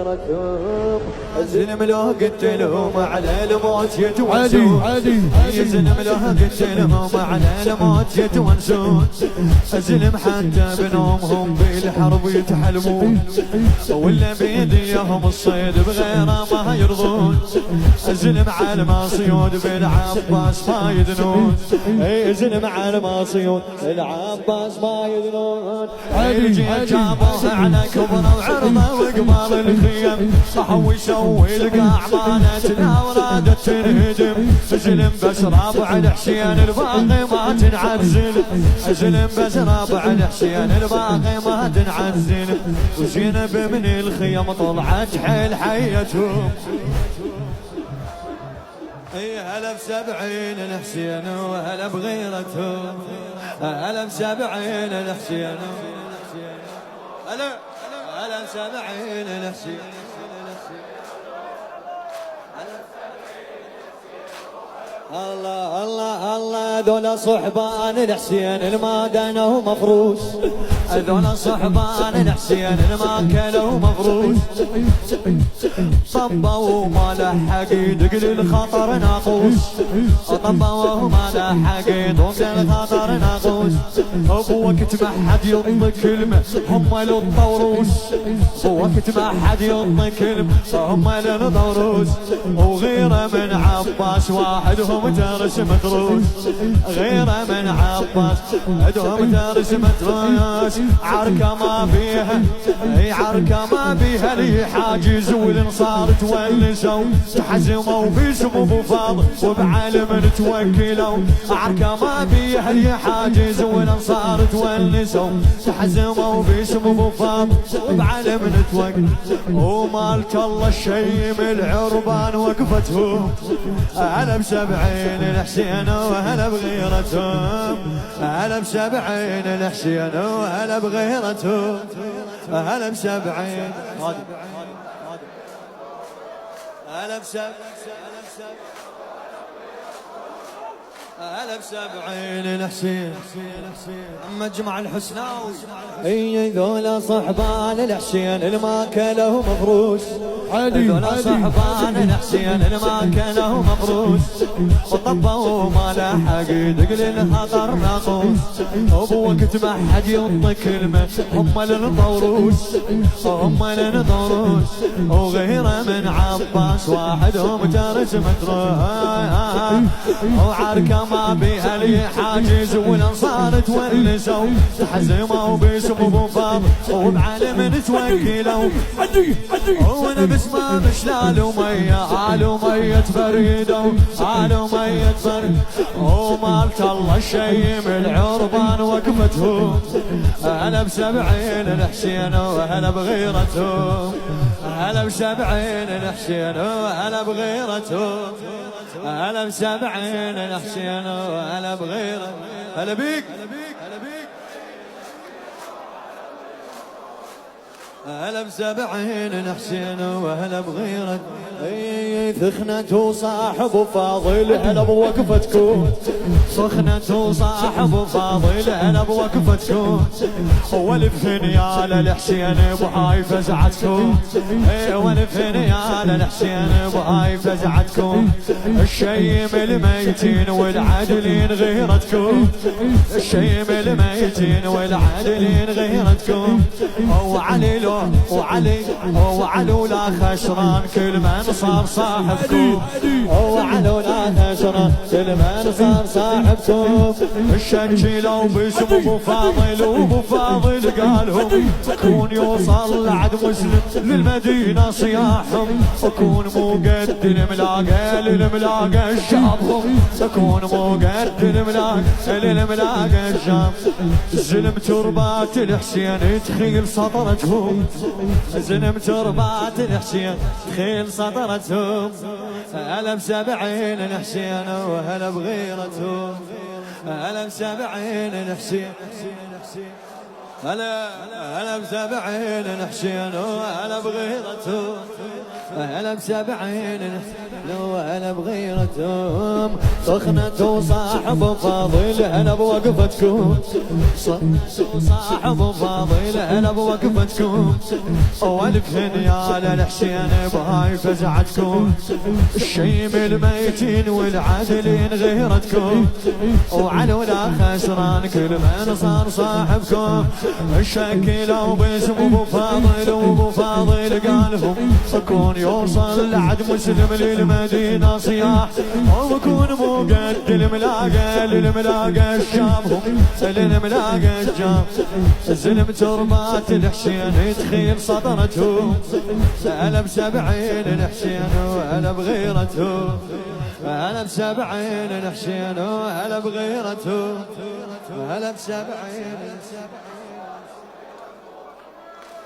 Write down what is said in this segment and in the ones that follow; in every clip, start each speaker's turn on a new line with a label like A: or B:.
A: بغيرتهم. الزلم لو قلت لهم على الموت يتونسون، الزلم لو قلت لهم على الموت يتونسون. الزلم حتى بنومهم بالحرب يتحلمون، ولا بيديهم الصيد بغيره ما يرضون. الزلم على المصيود بالعباس ما يدنون، الزلم على المصيود بالعباس ما يدنون. الجيل جابوه على كبره وعرضه وقبال الخيم، صحوا يسوي القاع مالت الاوراد تنهدم. الزلم بس رابع الحسين الباقي ما تنعزل، الزلم بس رابع الحسين الباقي ما تنعزل. وزينب من الخيم طلعت حيل حيتهم، اي هلا بسبعين الحسين وهلا بغيرتهم، هلا بسبعين الحسين، هلا بسبعين الحسين. الله الله الله ذولا صحبان الحسين المادنه مفروش، ذولا صحبان الحسين الماكله مفروش. طبوا ما لحق يدق للخطر ناقوس، طبوا ما لحق يدق للخطر ناقوس. بوقت ما حد يطلق كلمه هم للطوروس، بوقت ما حد يطلق كلمه هم للطوروس. وغيره من عباس واحدهم ترس متروس، غيره من عباس عدهم ترس متروس. عركه ما بيها اي عركه ما بيها لي حاجز، والانصار تولسوا تحزموا باسم ابو فاضل وبعالم توكلوا. عركه ما بيها لي حاجز، والانصار تولسوا تحزموا باسم ابو فاضل وبعالم توكلوا. ومالك الله الشيم العربان وقفتهم، هلا بسبعين الحسين وهلا بغيرتهم، هلا بسبعين الحسين وهلا بغيرتهم، هلا بسبعين هلا بسبعين هلا بسبعين الحسين. مجمع الحسناوي اي ذولا صحبان الحسين الماكله مفروش، ذولا صحبان الحسين الماكله مفروش. وطبوا ما لحق يدق للخطر ناقوس، وبوقت ما حد ينطق كلمه هم للطوروس، هم للطوروس. وغيره من عباس واحدهم جارس متروس. وعركه ما بيها لي حاجز، والانصار تونسوا تحزموا باسم ابو فاضل وبعالم توكلوا. ونبس ما مشلال ومية آل ومية فريدوا، آل ومية فريد. ومالك الله الشيم العربان وقفتهم، هلا بسبعين الحسين وهلا بغيرتهم، هلا بسبعين الحسين وهلا بغيرتهم، هلا بسبعين الحسين وهلا بغيرتهم. هلا بيك هلا بيك، هلا بسبعين الحسين وهلا بغيرك. ثخنة صاحب فاضل هلا بوقفتكم، سخنة صاحب فاضل هلا بوقفتكم. والفنيال الحسين بهاي فزعتكم، والفنيال الحسين بهاي فزعتكم. الشيم الميتين والعادلين غيرتكم، الشيم الميتين والعادلين غيرتكم. وعلي وعلو لا خسران كل من صار صاحبكم، وعلو لا خسران كل من صار صاحبكم. الشجلوا باسم ابو فاضل وابو فاضل قالهم كون يوصل لعد مسلم للمدينه صياحهم، وكون مقد الملاقى للملاقى الشابهم، كون مقد الملاقى للملاقى الشاب. زلم تربات الحسين تخيل سطرتهم، زلم تربات الحسين تخيل سطرتهم. هلا بسبعين الحسين وهلا بغيرتهم، هلا بسبعين الحسين، هلا بسبعين الحسين وهلا بغيرتهم، هلا بسبعين لو هلا بغيرتهم سخنة وصاحب فاضل هلا بوقفتكم صاحب فاضل هلا بوقفتكم والف هنيال الحسين بهاي فزعتكم الشيم الميتين والعادلين غيرتكم وعلو لا خسران كل من صار صاحبكم الشكل وباسم ابو فاضل وابو فاضل قالهم اكون يوصل لعد مسلم للمدينه صياح وبكون موقد الملاقى للملاقى الشامهم للملاقى الجام الزلم تربات الحسين يدخل صدرته هلا بسبعين الحسين وهلا بغيرته هلا بسبعين الحسين وهلا بغيرته هلا بسبعين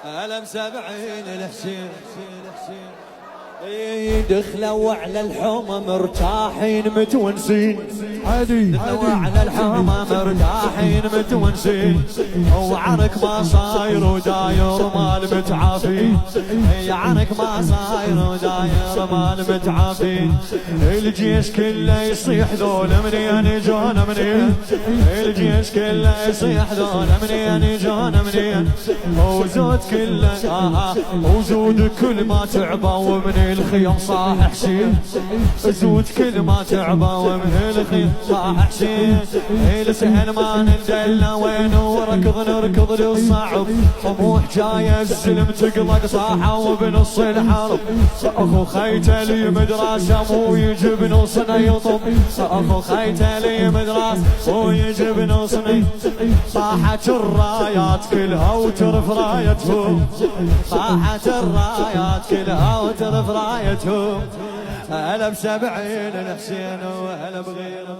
A: هلا بسبعين الحسين دخلوا على الحومة مرتاحين متونسين دخلوا على الحومة مرتاحين متونسين وعنك ما صاير وداير مال متعافين عنك ما صاير وداير مال متعافين الجيش كله يصيح ذول منين جونا منين الجيش كله يصيح ذول منين جونا منين وزود كله وزود كل ما تعبوا ومن الخيم صاح حسين زود كل ما تعبى ومن الخيم صاح حسين السهل ما ندلنا وين وركض نركض للصعب طموح جاي الزلم تقلق صاحة وبنص الحرب اخو خيته لي مدرسة مو يجي بنصنا يطب اخو خيته لي مدرسة مو يجي بنصنا صاحت الرايات كلها وترف رايتهم صاحت الرايات كلها وترف رايتهم هلا بسبعين الحسين وهلا بغيره